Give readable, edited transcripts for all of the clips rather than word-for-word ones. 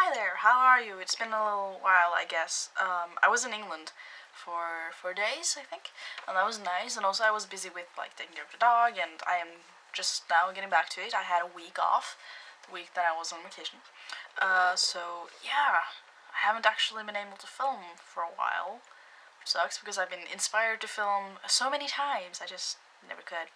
Hi there, how are you? It's been a little while, I guess. I was in England for 4 days, I think, and that was nice. And also, I was busy with like taking care of the dog, and I am just now getting back to it. I had a week off, the week that I was on vacation. So yeah, I haven't actually been able to film for a while. Which sucks because I've been inspired to film so many times. I just never could.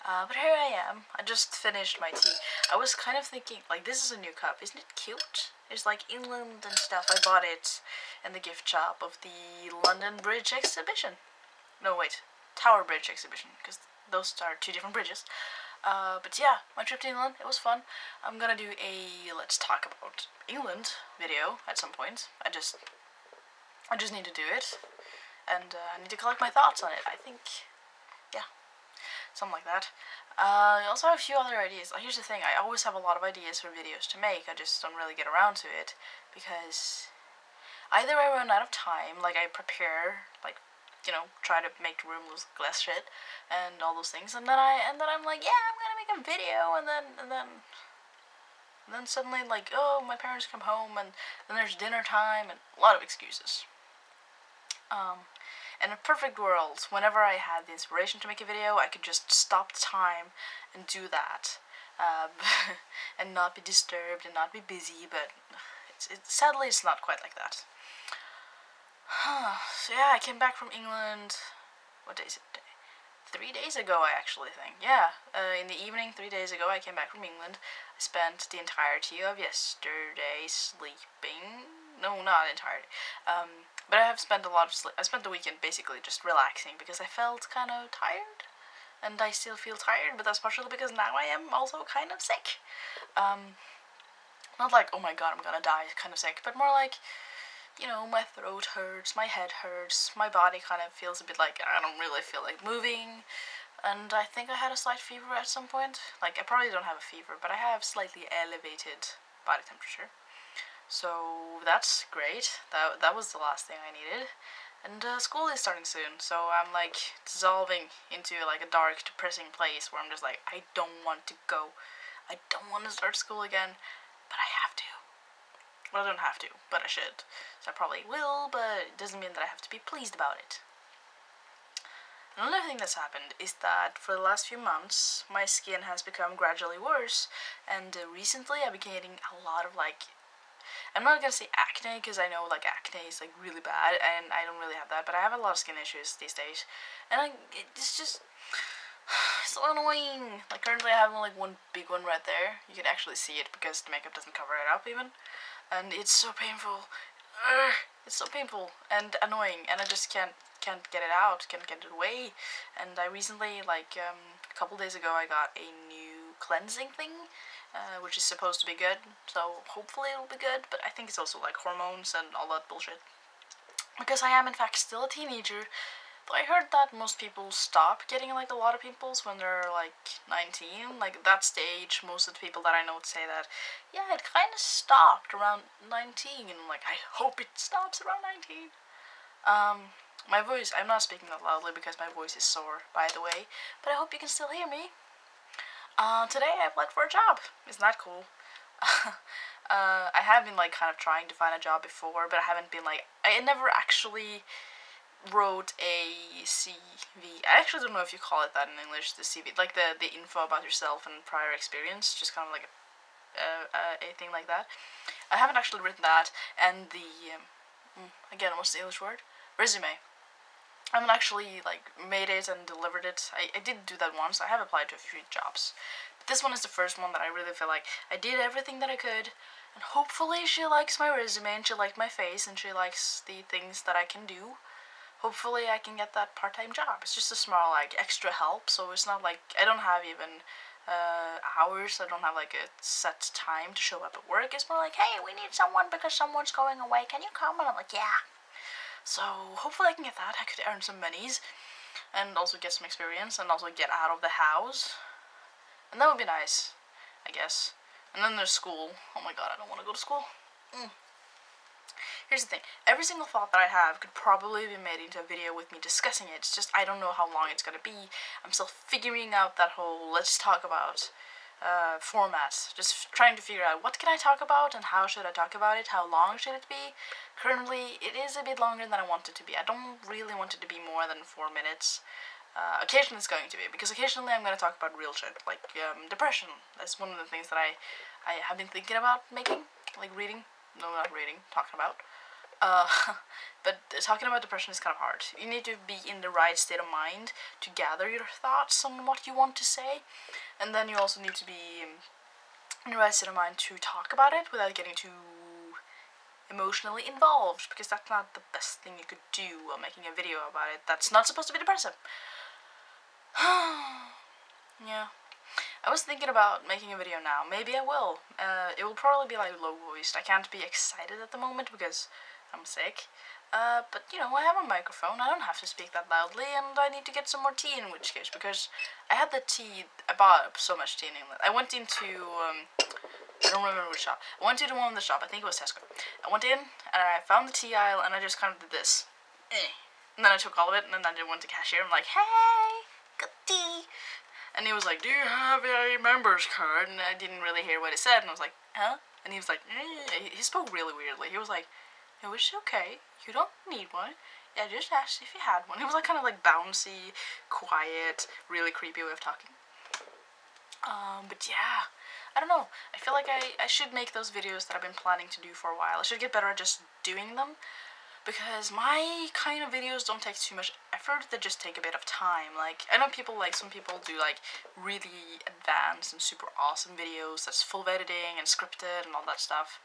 But here I am. I just finished my tea. I was kind of thinking, like, this is a new cup. Isn't it cute? It's like England and stuff. I bought it in the gift shop of the London Bridge exhibition. No, wait. Tower Bridge exhibition, because those are two different bridges. But yeah, my trip to England, it was fun. I'm gonna do a let's talk about England video at some point. I just need to do it, and I need to collect my thoughts on it. I think, yeah, something like that. I also have a few other ideas. Here's the thing, I always have a lot of ideas for videos to make, I just don't really get around to it, because either I run out of time, like I prepare, like, try to make the room look less shit, and all those things, and then I'm like, yeah, I'm gonna make a video, and then suddenly, like, oh, my parents come home, and then there's dinner time, and a lot of excuses. In a perfect world, whenever I had the inspiration to make a video, I could just stop the time and do that. And not be disturbed and not be busy, but sadly it's not quite like that. So yeah, I came back from England, what day is it today? 3 days ago, I actually think. Yeah, in the evening, 3 days ago, I came back from England. I spent the entirety of yesterday sleeping. No, not entirely. But I have spent a lot of sleep. I spent the weekend basically just relaxing because I felt kind of tired. And I still feel tired, but that's partially because now I am also kind of sick. Not like, oh my god, I'm gonna die kind of sick, but more like, my throat hurts, my head hurts, my body kind of feels a bit like I don't really feel like moving, and I think I had a slight fever at some point. Like, I probably don't have a fever, but I have slightly elevated body temperature. So that's great. That was the last thing I needed. And school is starting soon, so I'm like dissolving into like a dark, depressing place where I'm just like, I don't want to go. I don't want to start school again, but I have to. Well, I don't have to, but I should. So I probably will, but it doesn't mean that I have to be pleased about it. Another thing that's happened is that for the last few months, my skin has become gradually worse, and recently I've been getting a lot of like, I'm not gonna say acne because I know like acne is like really bad, and I don't really have that, but I have a lot of skin issues these days, and it's just so annoying. Like, currently I have like one big one right there. You can actually see it because the makeup doesn't cover it up even, and it's so painful. It's so painful and annoying, and I just can't get it out, can't get it away. And I recently, like, a couple days ago, I got a new cleansing thing, which is supposed to be good, so hopefully it'll be good, but I think it's also like hormones and all that bullshit. Because I am in fact still a teenager, though I heard that most people stop getting like a lot of pimples when they're like 19, like that's the age most of the people that I know say that, yeah, it kind of stopped around 19, and I'm like, I hope it stops around 19. My voice, I'm not speaking that loudly because my voice is sore, by the way, but I hope you can still hear me. Today I applied for a job. Isn't that cool? I have been like kind of trying to find a job before, but I haven't been like, I never actually wrote a CV. I actually don't know if you call it that in English, the CV, like the info about yourself and prior experience, just kind of like a thing like that. I haven't actually written that, and the again, what's the English word? Resume. I haven't actually like made it and delivered it. I did do that once. I have applied to a few jobs, but this one is the first one that I really feel like I did everything that I could, and hopefully she likes my resume and she liked my face and she likes the things that I can do. Hopefully I can get that part-time job. It's just a small like extra help, so it's not like I don't have even hours. I don't have like a set time to show up at work. It's more like, hey, we need someone because someone's going away. Can you come? And I'm like, yeah. So hopefully I can get that. I could earn some monies and also get some experience and also get out of the house. And that would be nice, I guess. And then there's school. Oh my god, I don't want to go to school. Here's the thing. Every single thought that I have could probably be made into a video with me discussing it. It's just I don't know how long it's gonna be. I'm still figuring out that whole let's talk about format. Just trying to figure out what can I talk about and how should I talk about it, how long should it be. Currently, it is a bit longer than I want it to be. I don't really want it to be more than 4 minutes. Occasionally it's going to be, because occasionally I'm going to talk about real shit, like depression. That's one of the things that I have been thinking about making, like reading. No, not reading, talking about. But talking about depression is kind of hard. You need to be in the right state of mind to gather your thoughts on what you want to say, and then you also need to be in the right state of mind to talk about it without getting too emotionally involved, because that's not the best thing you could do while making a video about it. That's not supposed to be depressive. Yeah. I was thinking about making a video now. Maybe I will. It will probably be like low voiced. I can't be excited at the moment because I'm sick. But you know, I have a microphone. I don't have to speak that loudly, and I need to get some more tea in which case, because I had the tea. I bought so much tea in England. I went into I don't remember which shop. I went to the one in the shop. I think it was Tesco. I went in and I found the tea aisle and I just kind of did this. And then I took all of it and then I went to cashier. I'm like, hey, good tea. And he was like, do you have a member's card? And I didn't really hear what he said. And I was like, huh? And he was like, he spoke really weirdly. He was like, it was okay. You don't need one. Yeah, just asked if you had one. He was like kind of like bouncy, quiet, really creepy way of talking. But yeah, I don't know. I feel like I should make those videos that I've been planning to do for a while. I should get better at just doing them, because my kind of videos don't take too much effort. They just take a bit of time. Like, I know people, like, some people do like really advanced and super awesome videos that's full of editing and scripted and all that stuff.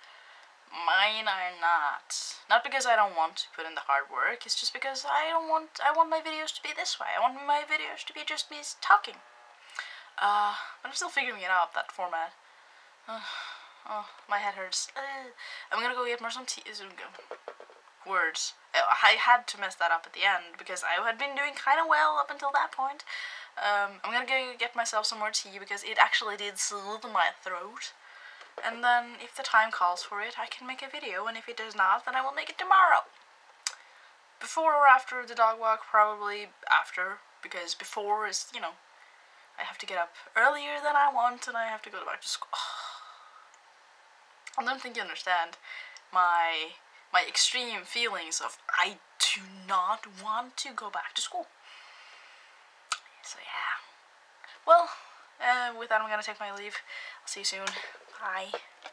Mine are not. Not because I don't want to put in the hard work. It's just because I want my videos to be this way. I want my videos to be just me talking. But I'm still figuring it out, that format. Oh, my head hurts. I'm gonna go get more some tea. Words. I had to mess that up at the end because I had been doing kind of well up until that point. I'm gonna go get myself some more tea because it actually did soothe my throat. And then, if the time calls for it, I can make a video, and if it does not, then I will make it tomorrow. Before or after the dog walk? Probably after, because before is, you know, I have to get up earlier than I want, and I have to go back to school. I don't think you understand my extreme feelings of I do not want to go back to school. So yeah. Well, with that I'm gonna take my leave. I'll see you soon. Bye.